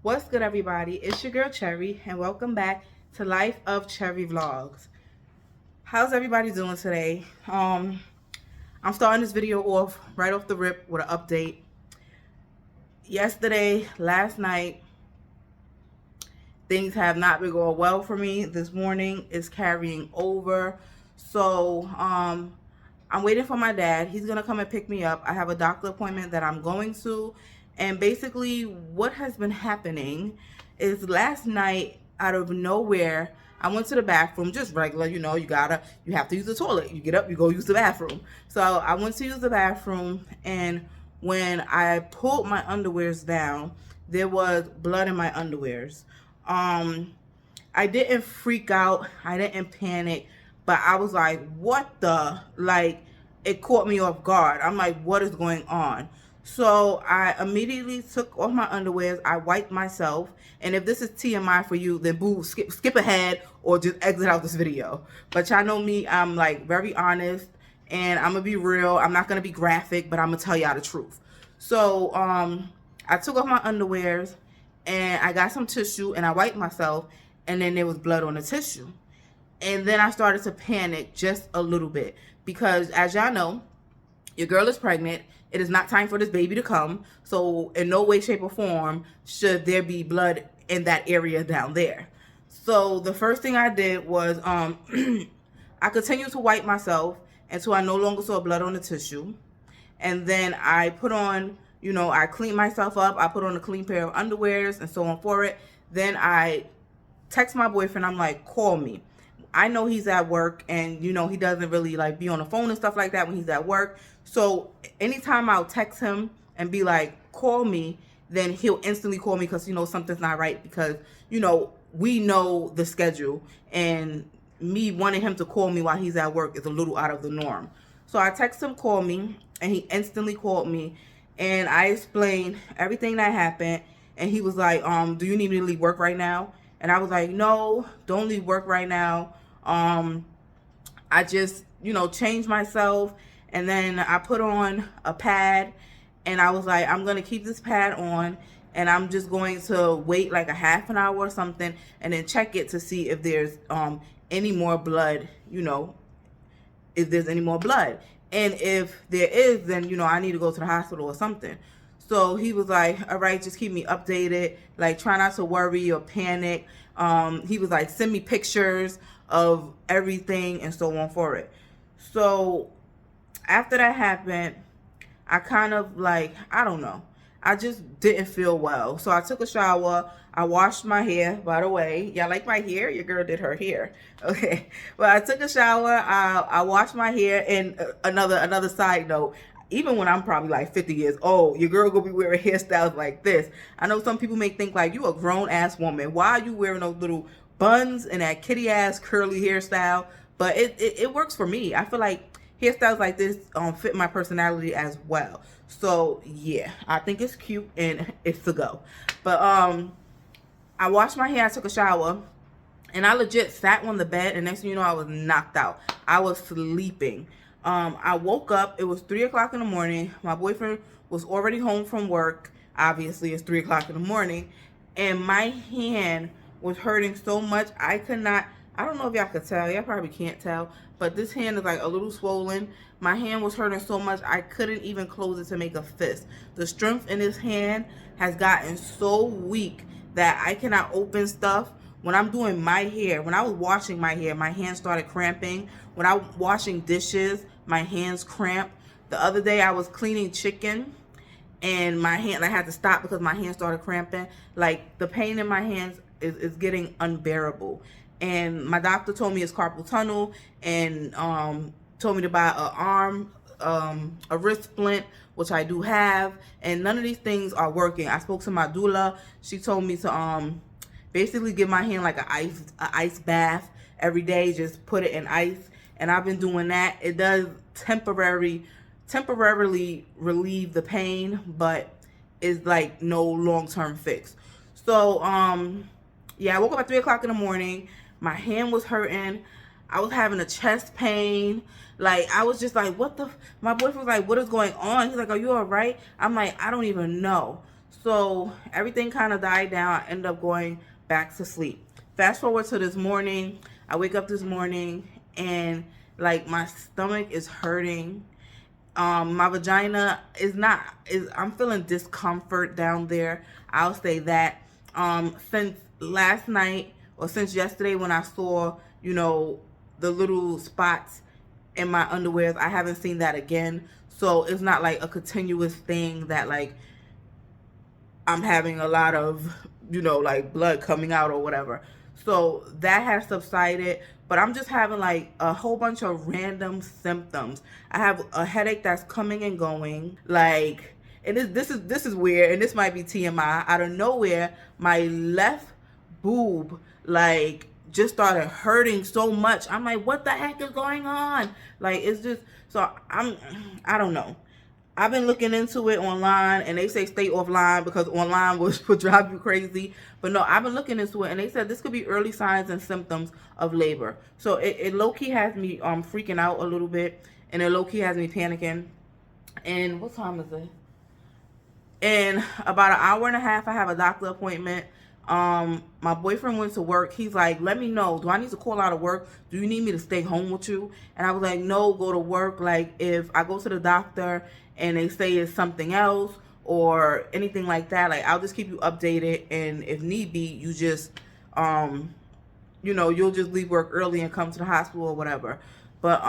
What's good, everybody? It's your girl Cherry, and welcome back to Life of Cherry Vlogs. How's everybody doing today? I'm starting this video off right off the rip with an update. Last night, things have not been going well for me. This morning is carrying over. So, I'm waiting for my dad. He's going to come and pick me up. I have a doctor appointment that I'm going to. And basically, what has been happening is last night, out of nowhere, I went to the bathroom, just regular, you have to use the toilet. You get up, you go use the bathroom. So I went to use the bathroom, and when I pulled my underwears down, there was blood in my underwears. I didn't freak out. I didn't panic, but I was like, what the, like, it caught me off guard. I'm like, what is going on? So I immediately took off my underwears. I wiped myself. And if this is TMI for you, then boo, skip ahead or just exit out this video. But y'all know me, I'm like very honest and I'm gonna be real. I'm not gonna be graphic, but I'm gonna tell y'all the truth. So I took off my underwears and I got some tissue and I wiped myself, and then there was blood on the tissue. And then I started to panic just a little bit because, as y'all know, your girl is pregnant. It is not time for this baby to come. So in no way, shape, or form should there be blood in that area down there. So the first thing I did was I continued to wipe myself until I no longer saw blood on the tissue. And then I put on, I cleaned myself up. I put on a clean pair of underwears and so on for it. Then I text my boyfriend. I'm like, call me. I know he's at work, and he doesn't really like be on the phone and stuff like that when he's at work. So anytime I'll text him and be like, call me, then he'll instantly call me because something's not right, because we know the schedule, and me wanting him to call me while he's at work is a little out of the norm. So I text him, call me, and he instantly called me, and I explained everything that happened, and he was like, do you need me to leave work right now? And I was like, no, don't leave work right now. I just, changed myself, and then I put on a pad, and I was like, I'm going to keep this pad on, and I'm just going to wait like a half an hour or something, and then check it to see if there's any more blood, if there's any more blood. And if there is, then, I need to go to the hospital or something. So he was like, all right, just keep me updated. Like, try not to worry or panic. He was like, send me pictures of everything and so on for it. So after that happened, I kind of like, I don't know. I just didn't feel well. So I took a shower. I washed my hair, by the way. Y'all like my hair? Your girl did her hair. Okay. Well, I took a shower. I washed my hair. And another side note, even when I'm probably like 50 years old, your girl gonna be wearing hairstyles like this. I know some people may think like, you a grown ass woman. Why are you wearing those little buns and that kitty ass curly hairstyle? But it works for me. I feel like hairstyles like this fit my personality as well. So yeah, I think it's cute and it's a go. But I washed my hair, I took a shower, and I legit sat on the bed, and next thing you know, I was knocked out. I was sleeping. I woke up, it was 3 o'clock in the morning. My boyfriend was already home from work. Obviously, it's 3 o'clock in the morning. And my hand was hurting so much, I could not, I don't know if y'all could tell, y'all probably can't tell, but this hand is like a little swollen. My hand was hurting so much, I couldn't even close it to make a fist. The strength in this hand has gotten so weak that I cannot open stuff. When I'm doing my hair, when I was washing my hair, my hands started cramping. When I was washing dishes, my hands cramp. The other day I was cleaning chicken, and my hand, I had to stop because my hands started cramping. Like, the pain in my hands is getting unbearable. And my doctor told me it's carpal tunnel, and told me to buy a wrist splint, which I do have, and none of these things are working. I spoke to my doula. She told me to basically give my hand like an ice bath every day. Just put it in ice, and I've been doing that. It does temporarily relieve the pain, but it's like no long-term fix. So yeah, I woke up at 3 o'clock in the morning. My hand was hurting. I was having a chest pain. Like, I was just like, what the? My boyfriend was like, what is going on? He's like, are you all right? I'm like, I don't even know. So everything kind of died down. I ended up going back to sleep. Fast forward to this morning. I wake up this morning and like my stomach is hurting. My vagina is not is I'm feeling discomfort down there. I'll say that. Since last night or since yesterday when I saw, the little spots in my underwears, I haven't seen that again. So it's not like a continuous thing that like I'm having a lot of, like blood coming out or whatever. So that has subsided, but I'm just having like a whole bunch of random symptoms. I have a headache that's coming and going, like, and this is weird, and this might be TMI. Out of nowhere, my left boob like just started hurting so much. I'm like, what the heck is going on? Like, it's just so I don't know. I've been looking into it online, and they say stay offline because online would drive you crazy. But no, I've been looking into it, and they said this could be early signs and symptoms of labor. So it low key has me freaking out a little bit, and it low key has me panicking. And what time is it? In about an hour and a half, I have a doctor appointment. My boyfriend went to work. He's like, let me know. Do I need to call out of work? Do you need me to stay home with you? And I was like, no, go to work. Like, if I go to the doctor and they say it's something else or anything like that, like, I'll just keep you updated. And if need be, you just, you'll just leave work early and come to the hospital or whatever. But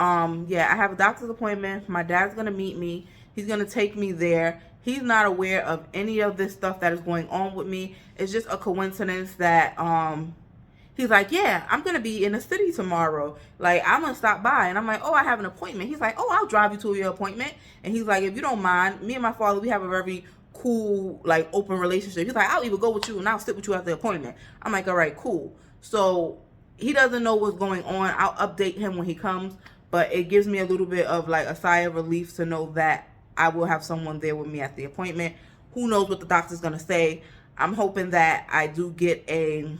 yeah, I have a doctor's appointment. My dad's gonna meet me. He's gonna take me there. He's not aware of any of this stuff that is going on with me. It's just a coincidence that he's like, yeah, I'm gonna be in the city tomorrow. Like, I'm gonna stop by. And I'm like, oh, I have an appointment. He's like, oh, I'll drive you to your appointment. And he's like, if you don't mind, me and my father, we have a very cool, like, open relationship. He's like, I'll even go with you and I'll sit with you at the appointment. I'm like, all right, cool. So he doesn't know what's going on. I'll update him when he comes, but it gives me a little bit of like a sigh of relief to know that I will have someone there with me at the appointment. Who knows what the doctor's gonna say? I'm hoping that I do get a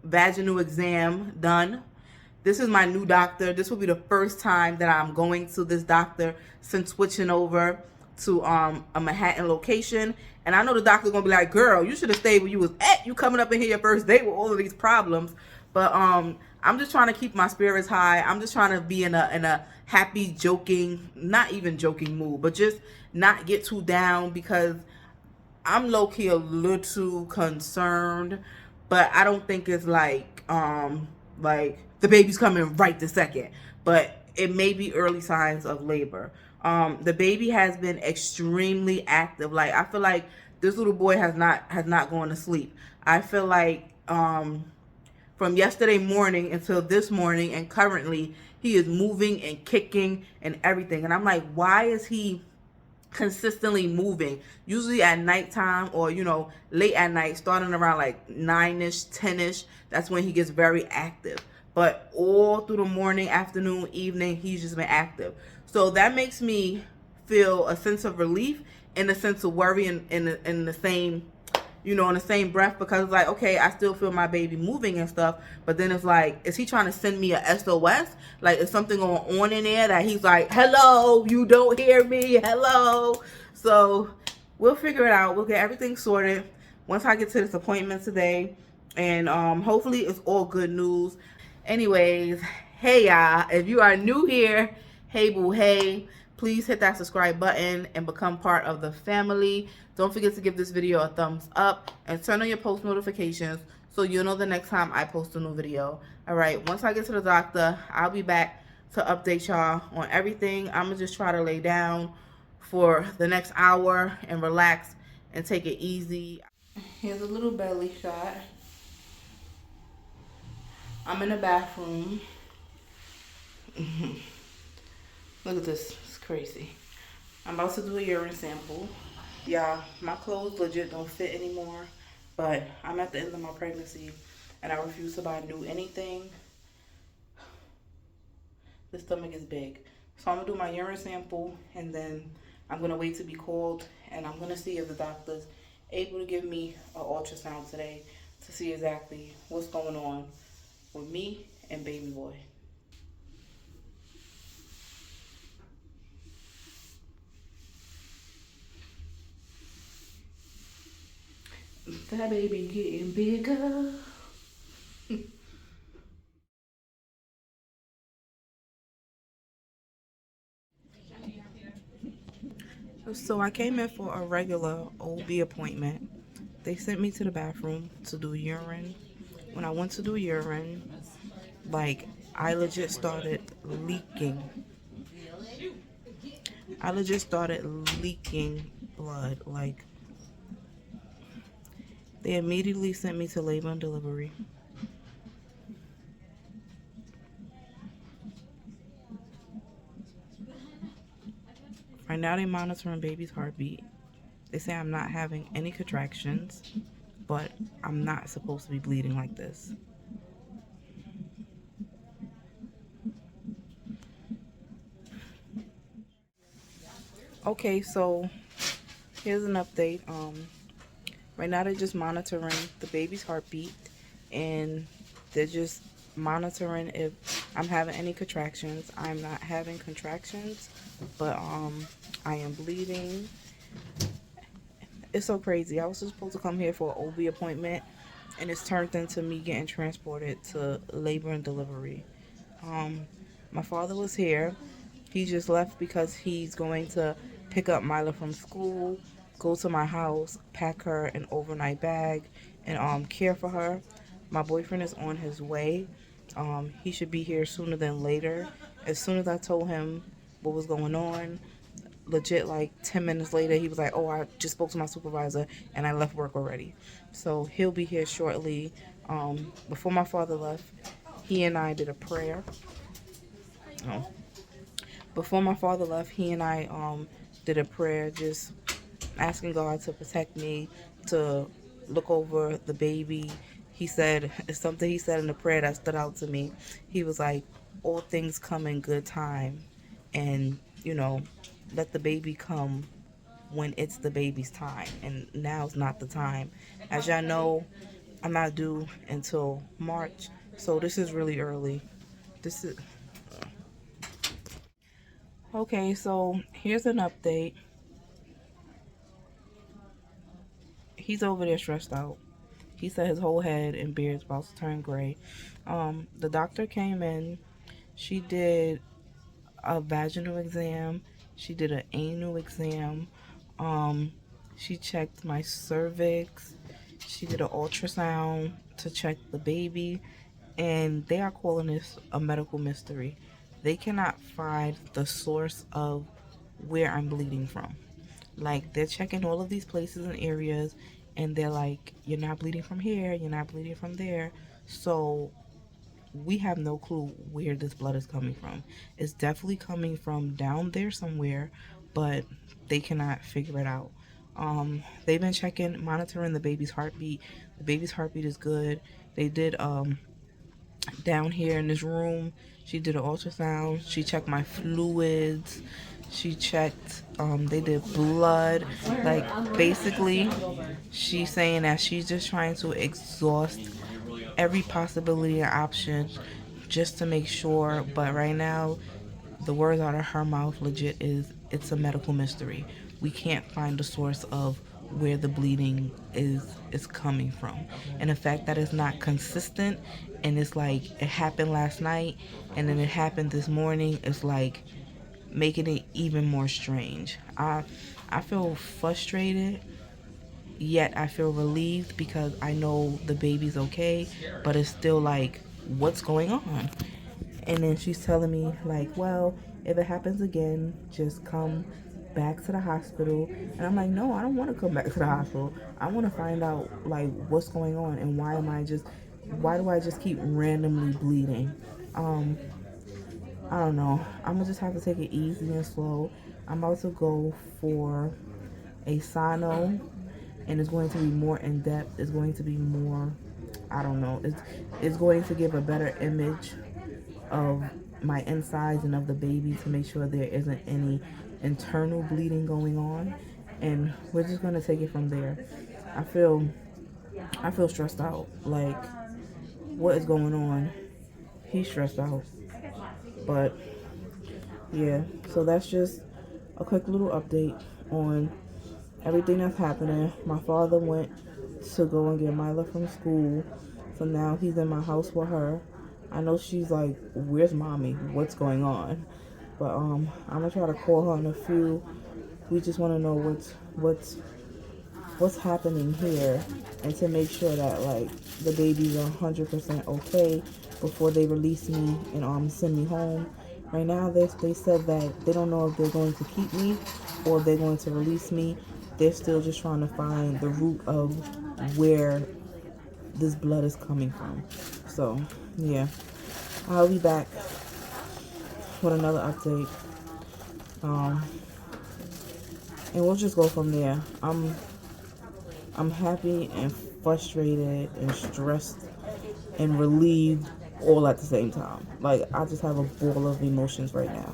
vaginal exam done. This is my new doctor. This will be the first time that I'm going to this doctor since switching over to a Manhattan location. And I know the doctor's gonna be like, girl, you should have stayed where you was at. You coming up in here your first day with all of these problems. But I'm just trying to keep my spirits high. I'm just trying to be in a happy, joking, not even joking mood, but just not get too down because I'm low-key a little concerned, but I don't think it's like the baby's coming right this second, but it may be early signs of labor. The baby has been extremely active. Like, I feel like this little boy has not gone to sleep. I feel like from yesterday morning until this morning and currently he is moving and kicking and everything. And I'm like, why is he consistently moving? Usually at nighttime or late at night, starting around like 9ish 10ish, that's when he gets very active. But all through the morning, afternoon, evening, he's just been active. So that makes me feel a sense of relief and a sense of worry in the same in the same breath, because it's like, okay, I still feel my baby moving and stuff, but then it's like, is he trying to send me a SOS? Like, is something going on in there that he's like, hello, you don't hear me, hello? So we'll figure it out. We'll get everything sorted once I get to this appointment today, and hopefully it's all good news. Anyways, hey y'all, if you are new here, hey boo, hey, please hit that subscribe button and become part of the family. Don't forget to give this video a thumbs up and turn on your post notifications so you'll know the next time I post a new video. All right, once I get to the doctor, I'll be back to update y'all on everything. I'm gonna just try to lay down for the next hour and relax and take it easy. Here's a little belly shot. I'm in the bathroom. Look at this, it's crazy. I'm about to do a urine sample. Yeah, my clothes legit don't fit anymore, but I'm at the end of my pregnancy and I refuse to buy new anything. The stomach is big. So I'm gonna do my urine sample and then I'm gonna wait to be called, and I'm gonna see if the doctor's able to give me an ultrasound today to see exactly what's going on with me and baby boy. That baby getting bigger. So I came in for a regular OB appointment. They sent me to the bathroom to do urine. When I went to do urine, like I legit started leaking. I legit started leaking blood. Like they immediately sent me to labor and delivery. Right now, they're monitoring baby's heartbeat. They say I'm not having any contractions, but I'm not supposed to be bleeding like this. Okay, so here's an update. Right now they're just monitoring the baby's heartbeat, and they're just monitoring if I'm having any contractions. I'm not having contractions, but I am bleeding. It's so crazy. I was supposed to come here for an OB appointment, and it's turned into me getting transported to labor and delivery. Um, my father was here. He just left because he's going to pick up Mila from school, go to my house, pack her an overnight bag, and care for her. My boyfriend is on his way. He should be here sooner than later. As soon as I told him what was going on, legit like 10 minutes later he was like, oh, I just spoke to my supervisor and I left work already. So he'll be here shortly. Before my father left, he and I did a prayer. Oh. Before my father left, he and I did a prayer, just asking God to protect me, to look over the baby. He said, it's something he said in the prayer that stood out to me. He was like, all things come in good time, and let the baby come when it's the baby's time, and now's not the time. As y'all know, I'm not due until March, so this is really early. This is okay. So here's an update. He's over there stressed out. He said his whole head and beard's about to turn gray. The doctor came in. She did a vaginal exam. She did an anal exam. Um, she checked my cervix. She did an ultrasound to check the baby. And they are calling this a medical mystery. They cannot find the source of where I'm bleeding from. Like, they're checking all of these places and areas, and they're like, you're not bleeding from here, you're not bleeding from there. So we have no clue where this blood is coming from. It's definitely coming from down there somewhere, but they cannot figure it out. They've been checking, monitoring the baby's heartbeat. The baby's heartbeat is good. They did down here in this room. She did an ultrasound. She checked my fluids. She checked, they did blood. Like, basically, she's saying that she's just trying to exhaust every possibility and option just to make sure. But right now, the words out of her mouth legit is it's a medical mystery. We can't find the source of where the bleeding is coming from, and the fact that it's not consistent, and it's like it happened last night and then it happened this morning, is like making it even more strange. I feel frustrated, yet I feel relieved because I know the baby's okay, but it's still like, what's going on? And then she's telling me, like, well, if it happens again, just come back to the hospital. And I'm like, no, I don't want to come back to the hospital. I want to find out, like, what's going on and why do I just keep randomly bleeding? Um, I don't know. I'm going to just have to take it easy and slow. I'm about to go for a sono, and it's going to be more in depth. It's going to be more, I don't know. It's going to give a better image of my insides and of the baby to make sure there isn't any internal bleeding going on, and we're just gonna take it from there. I feel stressed out. Like, what is going on? He's stressed out, but yeah. So that's just a quick little update on everything that's happening. My father went to go and get Mila from school. So now he's in my house with her. I know she's like, where's mommy? What's going on? But I'm gonna try to call her in a few. We just want to know what's happening here, and to make sure that like the baby's 100% okay before they release me and send me home. Right now they said that they don't know if they're going to keep me or if they're going to release me. They're still just trying to find the root of where this blood is coming from. So yeah, I'll be back with another update, and we'll just go from there. I'm happy and frustrated and stressed and relieved all at the same time. Like, I just have a ball of emotions right now.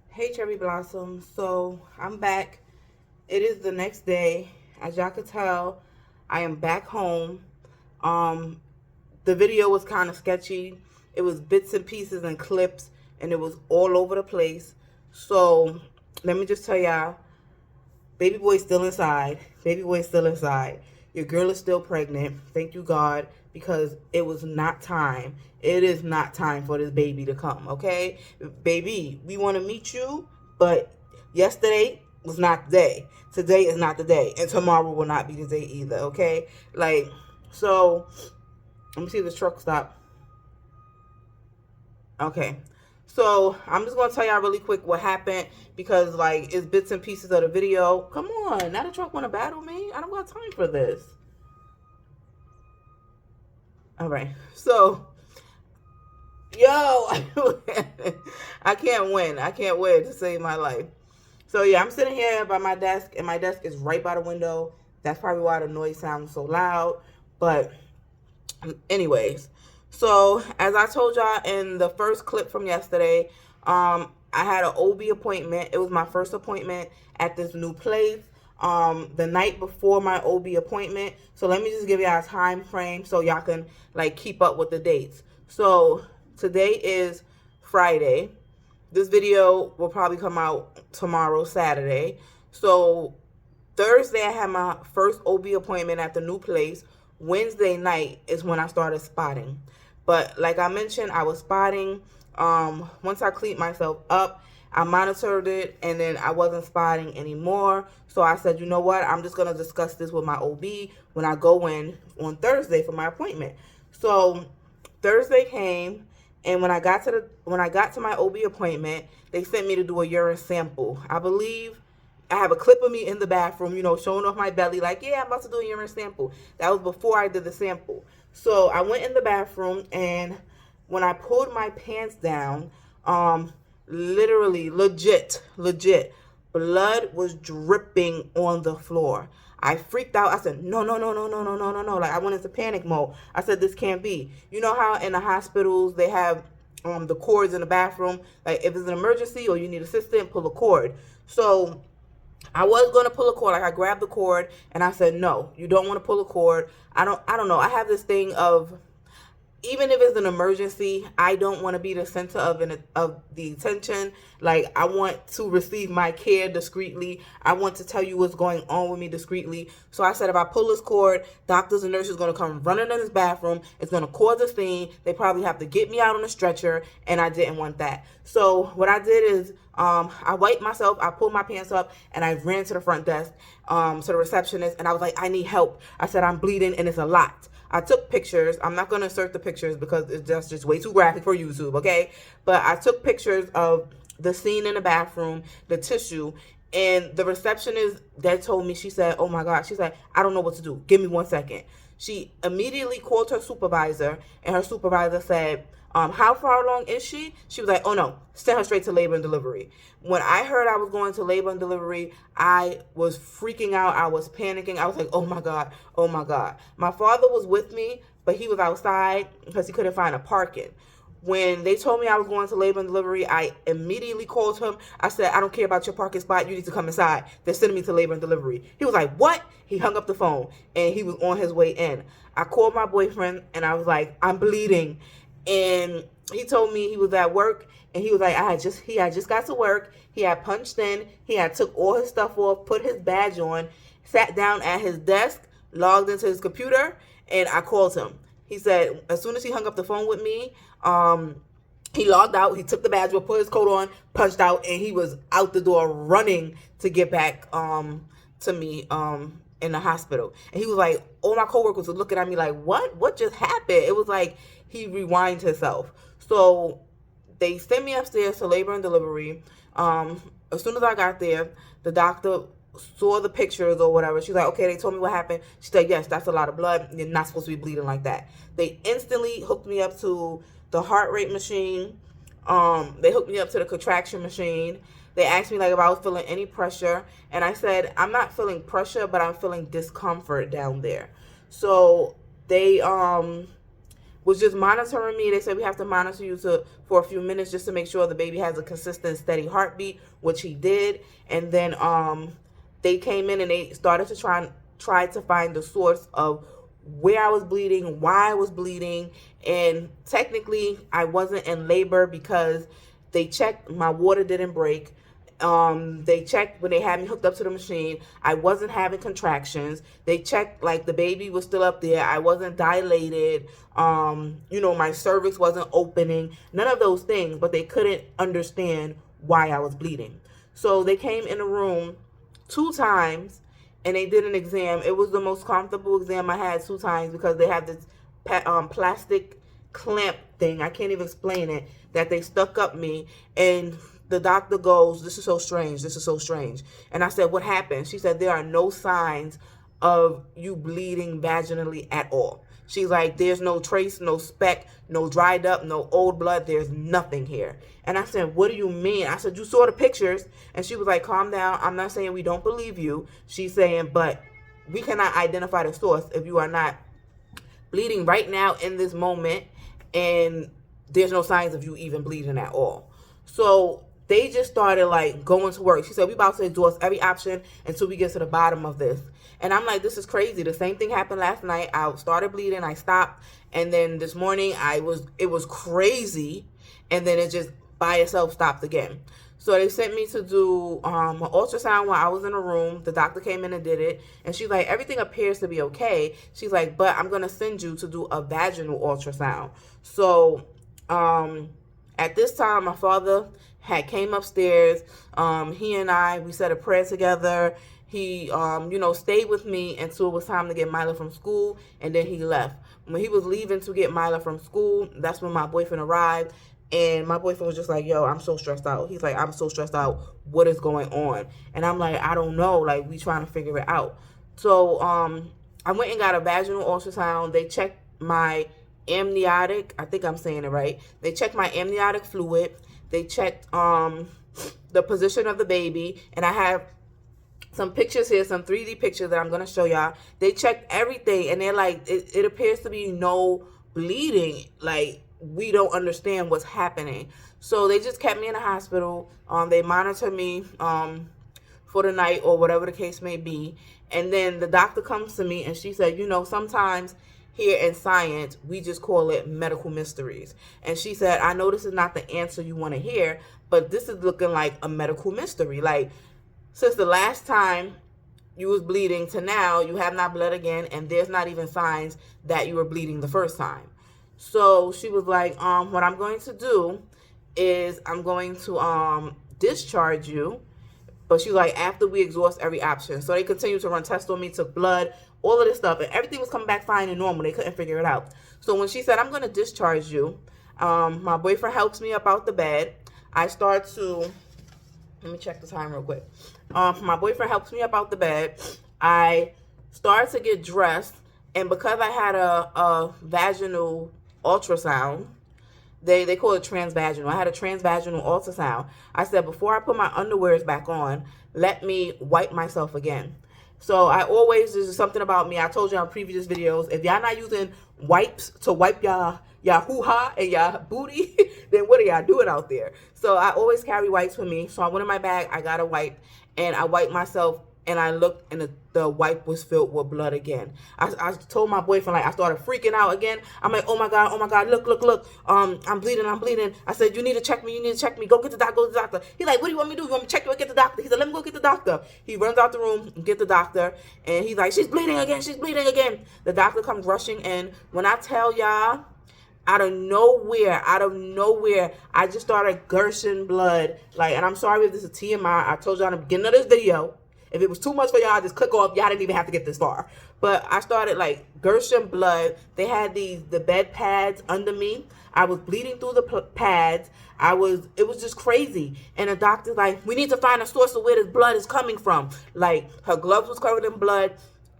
Hey, Cherry Blossom. So, I'm back. It is the next day. As y'all could tell, I am back home. The video was kind of sketchy. It was bits and pieces and clips, and it was all over the place. So, let me just tell y'all, baby boy's still inside. Baby boy's still inside. Your girl is still pregnant. Thank you, God, because it was not time. It is not time for this baby to come, okay? Baby, we want to meet you, but yesterday was not the day. Today is not the day, and tomorrow will not be the day either, okay? Like, so, let me see if this truck stop. Okay. So, I'm just going to tell y'all really quick what happened, because, like, it's bits and pieces of the video. Come on. Now the truck want to battle me? I don't got time for this. All right. So, yo, I can't win. I can't win to save my life. So, yeah, I'm sitting here by my desk, and my desk is right by the window. That's probably why the noise sounds so loud. But, anyways. So, as I told y'all in the first clip from yesterday, I had an OB appointment. It was my first appointment at this new place the night before my OB appointment. So, let me just give y'all a time frame so y'all can, like, keep up with the dates. So, today is Friday. This video will probably come out tomorrow, Saturday. So, Thursday, I had my first OB appointment at the new place. Wednesday night is when I started spotting. But like I mentioned, I was spotting. Once I cleaned myself up, I monitored it, and then I wasn't spotting anymore. So I said, you know what? I'm just going to discuss this with my OB when I go in on Thursday for my appointment. So Thursday came, and when I got to my OB appointment, they sent me to do a urine sample. I believe I have a clip of me in the bathroom, you know, showing off my belly, like, yeah, I'm about to do a urine sample. That was before I did the sample. So I went in the bathroom, and when I pulled my pants down, literally, legit, blood was dripping on the floor. I freaked out. I said, no. Like, I went into panic mode. I said, this can't be. You know how in the hospitals they have the cords in the bathroom? Like, if it's an emergency or you need assistance, pull a cord. So I was going to pull a cord. Like, I grabbed the cord, and I said, no, you don't want to pull a cord. I don't know. I have this thing of, even if it's an emergency, I don't want to be the center of the attention. Like, I want to receive my care discreetly. I want to tell you what's going on with me discreetly. So I said, if I pull this cord, doctors and nurses are going to come running in this bathroom. It's going to cause a scene. They probably have to get me out on a stretcher, and I didn't want that. So what I did is, I wiped myself, I pulled my pants up, and I ran to the front desk, to the receptionist, and I was like, I need help. I said, I'm bleeding, and it's a lot. I took pictures. I'm not going to insert the pictures because it's just way too graphic for YouTube, okay? But I took pictures of the scene in the bathroom, the tissue, and the receptionist that told me, she said, oh my God, she's like, I don't know what to do. Give me 1 second. She immediately called her supervisor, and her supervisor said, how far along is she? She was like, oh no, send her straight to labor and delivery. When I heard I was going to labor and delivery, I was freaking out. I was panicking. I was like, oh my God. My father was with me, but he was outside because he couldn't find a parking. When they told me I was going to labor and delivery, I immediately called him. I said, I don't care about your parking spot. You need to come inside. They're sending me to labor and delivery. He was like, what? He hung up the phone, and he was on his way in. I called my boyfriend, and I was like, I'm bleeding. And he told me he was at work, and he was like, he had just got to work. He had punched in. He had took all his stuff off, put his badge on, sat down at his desk, logged into his computer, and I called him. He said as soon as he hung up the phone with me, he logged out. He took the badge, put his coat on, punched out, and he was out the door running to get back to me in the hospital. And he was like, all my coworkers were looking at me like, what just happened? It was like he rewinded himself. So they sent me upstairs to labor and delivery. As soon as I got there, the doctor saw the pictures or whatever. She's like, okay, they told me what happened. She said, yes, that's a lot of blood. You're not supposed to be bleeding like that. They instantly hooked me up to the heart rate machine. They hooked me up to the contraction machine. They asked me like if I was feeling any pressure, and I said I'm not feeling pressure, but I'm feeling discomfort down there. So they was just monitoring me. They said we have to monitor you for a few minutes just to make sure the baby has a consistent, steady heartbeat, which he did. And then they came in and they started to try to find the source of where I was bleeding, why I was bleeding. And technically I wasn't in labor because they checked my water didn't break. They checked when they had me hooked up to the machine. I wasn't having contractions. They checked like the baby was still up there. I wasn't dilated. My cervix wasn't opening. None of those things, but they couldn't understand why I was bleeding. So they came in the room 2 times and they did an exam. It was the most comfortable exam I had 2 times because they had this plastic clamp thing. I can't even explain it, that they stuck up me. And the doctor goes, this is so strange. This is so strange. And I said, what happened? She said, there are no signs of you bleeding vaginally at all. She's like, there's no trace, no speck, no dried up, no old blood. There's nothing here. And I said, what do you mean? I said, you saw the pictures. And she was like, calm down. I'm not saying we don't believe you. She's saying, but we cannot identify the source if you are not bleeding right now in this moment. And there's no signs of you even bleeding at all. So they just started like going to work. She said, we about to exhaust every option until we get to the bottom of this. And I'm like, this is crazy. The same thing happened last night. I started bleeding. I stopped. And then this morning it was crazy. And then it just by itself stopped again. So they sent me to do an ultrasound while I was in a room. The doctor came in and did it. And she's like, everything appears to be okay. She's like, but I'm going to send you to do a vaginal ultrasound. So at this time, my father had came upstairs. He and we said a prayer together. He, stayed with me until it was time to get Mila from school, and then he left. When he was leaving to get Mila from school, that's when my boyfriend arrived, and my boyfriend was just like, yo, I'm so stressed out. He's like, I'm so stressed out. What is going on? And I'm like, I don't know. Like, we trying to figure it out. So I went and got a vaginal ultrasound. They checked my amniotic. I think I'm saying it right. They checked my amniotic fluid. They checked the position of the baby, and I have some pictures here, some 3D pictures that I'm going to show y'all. They checked everything, and they're like, it appears to be no bleeding. Like, we don't understand what's happening. So they just kept me in the hospital. They monitored me for the night or whatever the case may be. And then the doctor comes to me, and she said, sometimes here in science, we just call it medical mysteries. And she said, I know this is not the answer you want to hear, but this is looking like a medical mystery. Like, since the last time you was bleeding to now, you have not bled again, and there's not even signs that you were bleeding the first time. So she was like, what I'm going to do is I'm going to discharge you. But she was like, after we exhaust every option. So they continued to run tests on me, took blood, all of this stuff, and everything was coming back fine and normal. They couldn't figure it out. So when she said, I'm going to discharge you, my boyfriend helps me up out the bed. I start to, let me check the time real quick. My boyfriend helps me up out the bed. I start to get dressed, and because I had a vaginal ultrasound, they call it transvaginal. I had a transvaginal ultrasound. I said, before I put my underwears back on, let me wipe myself again. So I always, this is something about me, I told you on previous videos, if y'all not using wipes to wipe y'all hoo-ha and y'all booty, then what are y'all doing out there? So I always carry wipes with me. So I went in my bag, I got a wipe, and I wiped myself and I looked, and the wipe was filled with blood again. I told my boyfriend, like, I started freaking out again. I'm like, oh my God, look, I'm bleeding. I said, you need to check me, go get the doctor. He's like, what do you want me to do? You want me to check you or get the doctor? He said, let me go get the doctor. He runs out the room and get the doctor, and he's like, she's bleeding again. The doctor comes rushing in. When I tell y'all, out of nowhere, I just started gushing blood. Like, and I'm sorry if this is TMI. I told y'all in the beginning of this video, if it was too much for y'all, just click off. Y'all didn't even have to get this far. But I started like gushing blood. They had the bed pads under me. I was bleeding through the pads. It was just crazy. And the doctor's like, we need to find a source of where this blood is coming from. Like, her gloves was covered in blood,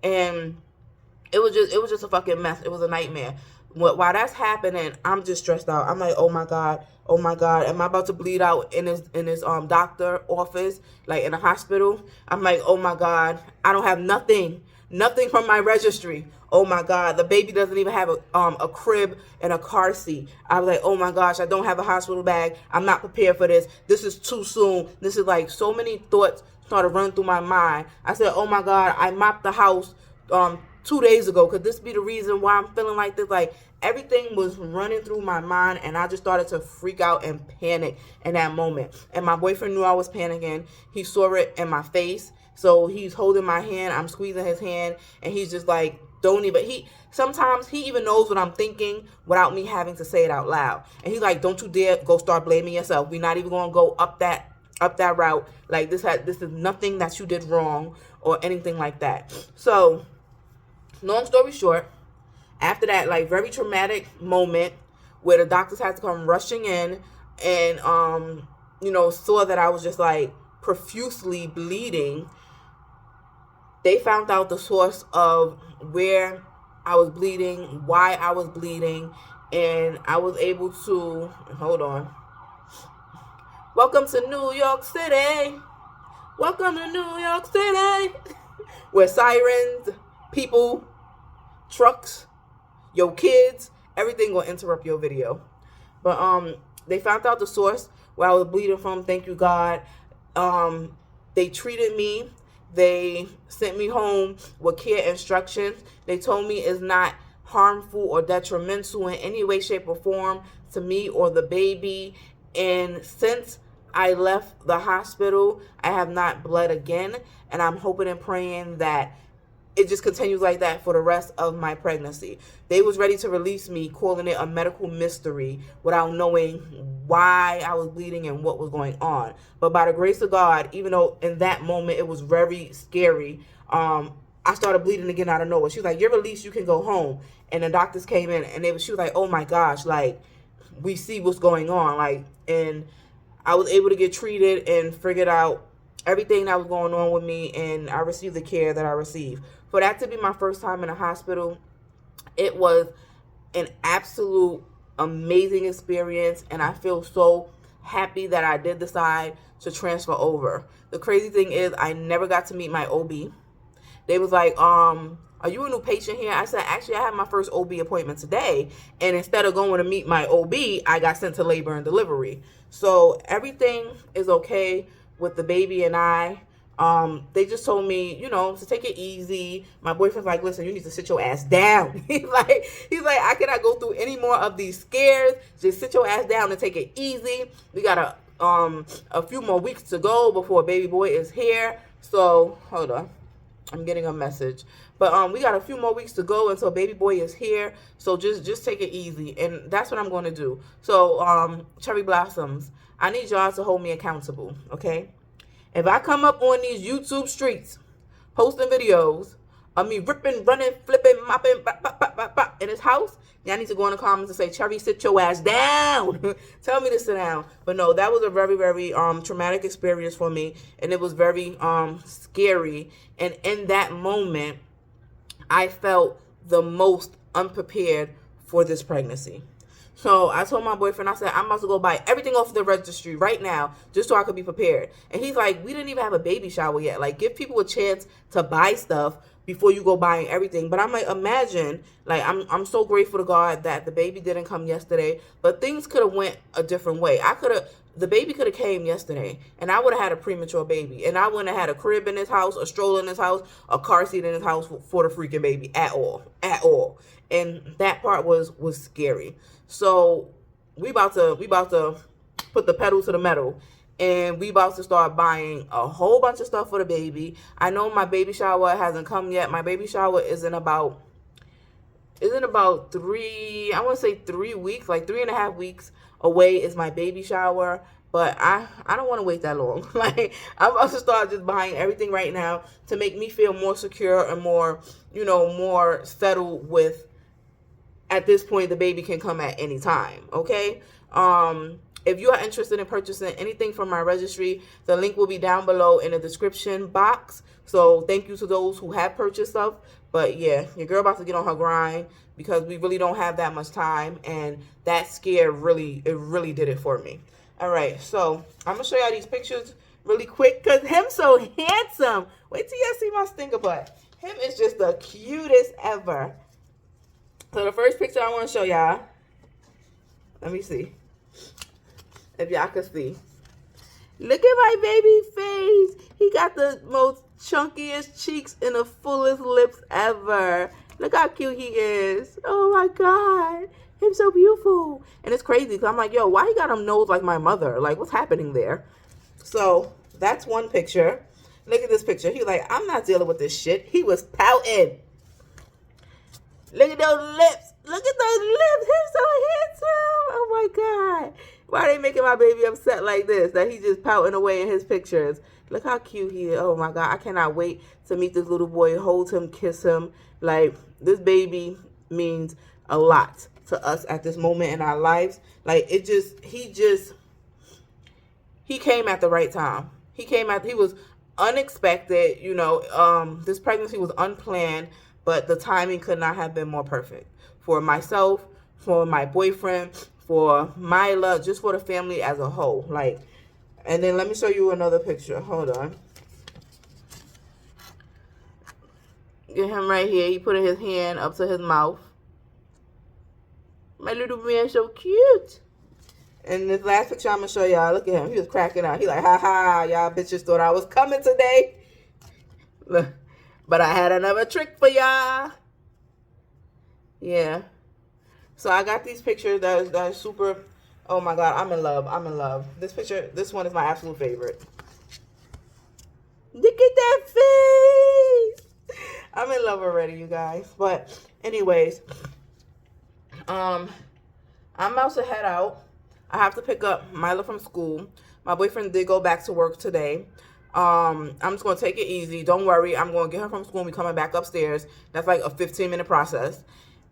and it was just a fucking mess. It was a nightmare. While that's happening, I'm just stressed out. I'm like, oh my God, am I about to bleed out in this doctor office, like in a hospital? I'm like, oh my God, I don't have nothing from my registry. Oh my God, the baby doesn't even have a crib and a car seat. I was like, oh my gosh, I don't have a hospital bag. I'm not prepared for this. This is too soon. This is like, so many thoughts started running through my mind. I said, oh my God, I mopped the house 2 days ago. Could this be the reason why I'm feeling like this? Like, everything was running through my mind, and I just started to freak out and panic in that moment. And my boyfriend knew I was panicking. He saw it in my face. So he's holding my hand. I'm squeezing his hand, and he's just like, sometimes he even knows what I'm thinking without me having to say it out loud. And he's like, don't you dare go start blaming yourself. We're not even going to go up that route. Like, this is nothing that you did wrong or anything like that. So, long story short, after that, like, very traumatic moment where the doctors had to come rushing in and, saw that I was just, like, profusely bleeding, they found out the source of where I was bleeding, why I was bleeding, and I was able to, hold on. Welcome to New York City. Where sirens, people, trucks, your kids, everything will interrupt your video. But they found out the source where I was bleeding from. Thank you, God. They treated me. They sent me home with care instructions. They told me it's not harmful or detrimental in any way, shape, or form to me or the baby. And since I left the hospital, I have not bled again. And I'm hoping and praying that it just continues like that for the rest of my pregnancy. They was ready to release me, calling it a medical mystery without knowing why I was bleeding and what was going on. But by the grace of God, even though in that moment it was very scary, I started bleeding again out of nowhere. She was like, you're released, you can go home. And the doctors came in, and she was like, oh my gosh, like, we see what's going on. Like, and I was able to get treated and figured out everything that was going on with me, and I received the care that I received. For that to be my first time in a hospital, it was an absolute amazing experience, and I feel so happy that I did decide to transfer over. The crazy thing is, I never got to meet my OB. They was like, are you a new patient here? I said, actually, I had my first OB appointment today, and instead of going to meet my OB, I got sent to labor and delivery. So everything is okay with the baby and I. They just told me, to take it easy. My boyfriend's like, listen, you need to sit your ass down. He's like, I cannot go through any more of these scares. Just sit your ass down and take it easy. We got a few more weeks to go before baby boy is here. So hold on, I'm getting a message. But we got a few more weeks to go until baby boy is here. So just take it easy, and that's what I'm going to do. So cherry blossoms, I need y'all to hold me accountable, okay? If I come up on these YouTube streets posting videos of me ripping, running, flipping, mopping, in his house, y'all need to go in the comments and say, Cherry, sit your ass down. Tell me to sit down. But no, that was a very, very traumatic experience for me, and it was very scary. And in that moment, I felt the most unprepared for this pregnancy. So I told my boyfriend, I said, I'm about to go buy everything off the registry right now just so I could be prepared. And he's like, we didn't even have a baby shower yet. Like, give people a chance to buy stuff before you go buying everything. But I'm like, imagine, like, I'm so grateful to God that the baby didn't come yesterday, but things could have went a different way. The baby could have came yesterday, and I would have had a premature baby, and I wouldn't have had a crib in this house, a stroller in this house, a car seat in this house for the freaking baby at all. And that part was scary. So we about to put the pedal to the metal, and we about to start buying a whole bunch of stuff for the baby. I know my baby shower hasn't come yet. My baby shower is in about 3 weeks, like 3.5 weeks away is my baby shower. But I don't want to wait that long. Like, I'm about to start just buying everything right now to make me feel more secure and more, more settled with, at this point, the baby can come at any time. Okay. If you are interested in purchasing anything from my registry, the link will be down below in the description box. So thank you to those who have purchased stuff. But yeah, your girl about to get on her grind because we really don't have that much time. And that scare really did it for me. All right, so I'm going to show y'all these pictures really quick because him so handsome. Wait till y'all see my stinker butt. Him is just the cutest ever. So the first picture I want to show y'all, let me see if y'all can see. Look at my baby face. He got the most chunkiest cheeks and the fullest lips ever. Look how cute he is. Oh my God. He's so beautiful. And it's crazy because I'm like, yo, why he got a nose like my mother? Like, what's happening there? So that's one picture. Look at this picture. He like, I'm not dealing with this shit. He was pouting. Look at those lips. Look at those lips. He's so handsome. Oh my God. Why are they making my baby upset like this? That he's just pouting away in his pictures. Look how cute he is. Oh my God. I cannot wait to meet this little boy. Hold him, kiss him. Like, this baby means a lot to us at this moment in our lives. Like, he came at the right time. He was unexpected, this pregnancy was unplanned, but the timing could not have been more perfect for myself, for my boyfriend, for Mila, just for the family as a whole. Like, and then let me show you another picture. Hold on. Get him right here. He putting his hand up to his mouth. My little man so cute. And this last picture I'm going to show y'all. Look at him. He was cracking out. He like, ha ha, y'all bitches thought I was coming today. But I had another trick for y'all. Yeah. So I got these pictures that are super, oh my God, I'm in love. I'm in love. This one is my absolute favorite. Look at that face. I'm in love already, you guys. But anyways, I'm about to head out. I have to pick up Mila from school. My boyfriend did go back to work today. I'm just going to take it easy. Don't worry. I'm going to get her from school and be coming back upstairs. That's like a 15-minute process.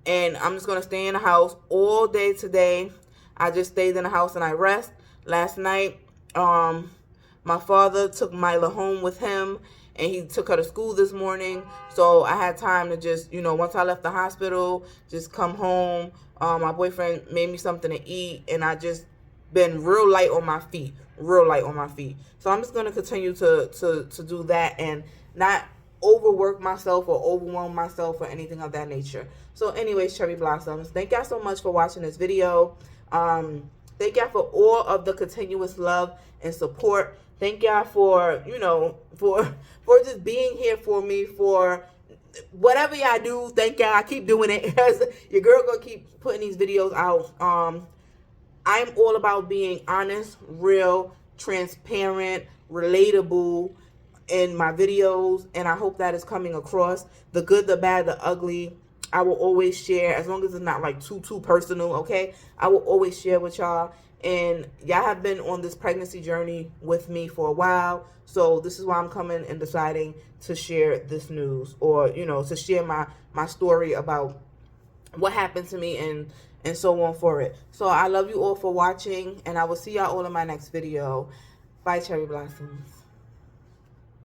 And I'm just going to stay in the house all day today. I just stayed in the house and I rest. Last night, my father took Mila home with him, and he took her to school this morning. So I had time to just, once I left the hospital, just come home. My boyfriend made me something to eat, and I just been real light on my feet. So I'm just going to continue to do that and not overwork myself or overwhelm myself or anything of that nature. So anyways, cherry blossoms, thank y'all so much for watching this video. Thank y'all for all of the continuous love and support. Thank y'all for, for just being here for me, for whatever y'all do. Thank y'all. I keep doing it. Your girl gonna keep putting these videos out. I'm all about being honest, real, transparent, relatable in my videos, and I hope that is coming across. The good, the bad, the ugly, I will always share, as long as it's not like too personal, okay? I will always share with y'all. And y'all have been on this pregnancy journey with me for a while, so this is why I'm coming and deciding to share this news, or to share my story about what happened to me and so on for it. So I love you all for watching, and I will see y'all all in my next video. Bye, cherry blossoms.